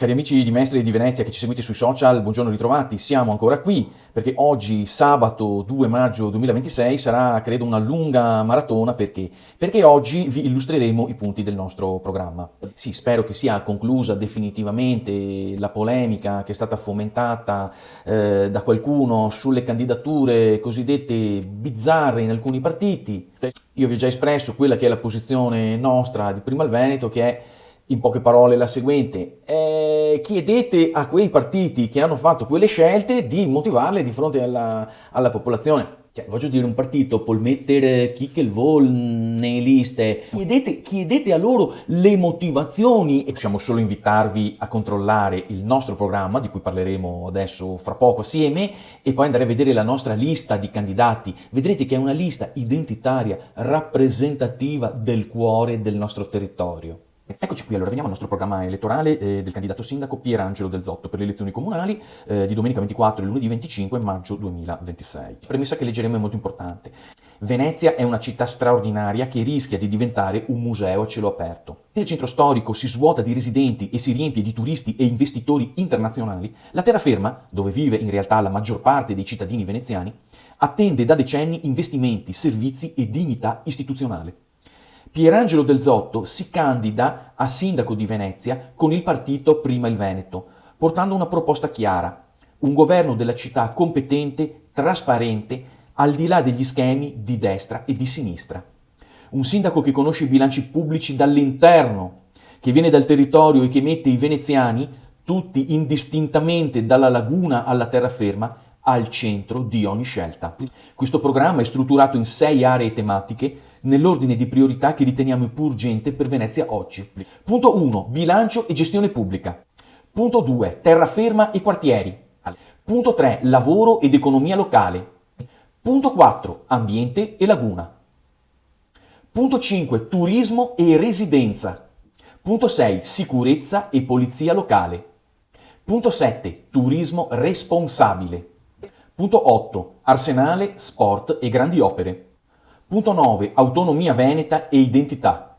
Cari amici di Mestre e di Venezia che ci seguite sui social, buongiorno ritrovati, siamo ancora qui perché oggi, sabato 2 maggio 2026, sarà credo una lunga maratona perché oggi vi illustreremo i punti del nostro programma. Sì, spero che sia conclusa definitivamente la polemica che è stata fomentata da qualcuno sulle candidature cosiddette bizzarre in alcuni partiti. Io vi ho già espresso quella che è la posizione nostra di Prima il Veneto, che è in poche parole la seguente: chiedete a quei partiti che hanno fatto quelle scelte di motivarle di fronte alla popolazione. Cioè, voglio dire, un partito può mettere chi che vuol nelle liste, chiedete a loro le motivazioni e possiamo solo invitarvi a controllare il nostro programma, di cui parleremo adesso fra poco assieme, e poi andare a vedere la nostra lista di candidati. Vedrete che è una lista identitaria, rappresentativa del cuore del nostro territorio. Eccoci qui, allora veniamo al nostro programma elettorale del candidato sindaco Pierangelo Del Zotto per le elezioni comunali di domenica 24 e lunedì 25 maggio 2026. Premessa che leggeremo è molto importante. Venezia è una città straordinaria che rischia di diventare un museo a cielo aperto. Il centro storico si svuota di residenti e si riempie di turisti e investitori internazionali. La terraferma, dove vive in realtà la maggior parte dei cittadini veneziani, attende da decenni investimenti, servizi e dignità istituzionale. Pierangelo Del Zotto si candida a sindaco di Venezia con il partito Prima il Veneto, portando una proposta chiara: un governo della città competente, trasparente, al di là degli schemi di destra e di sinistra. Un sindaco che conosce i bilanci pubblici dall'interno, che viene dal territorio e che mette i veneziani, tutti indistintamente dalla laguna alla terraferma, al centro di ogni scelta. Questo programma è strutturato in 6 aree tematiche nell'ordine di priorità che riteniamo più urgente per Venezia oggi. Punto 1. Bilancio e gestione pubblica. Punto 2. Terraferma e quartieri. Punto 3. Lavoro ed economia locale. Punto 4. Ambiente e laguna. Punto 5. Turismo e residenza. Punto 6. Sicurezza e polizia locale. Punto 7. Turismo responsabile. Punto 8. Arsenale, sport e grandi opere. Punto 9. Autonomia veneta e identità.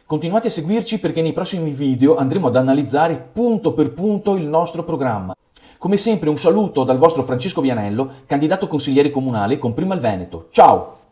Continuate a seguirci perché nei prossimi video andremo ad analizzare punto per punto il nostro programma. Come sempre un saluto dal vostro Francesco Vianello, candidato consigliere comunale con Prima il Veneto. Ciao!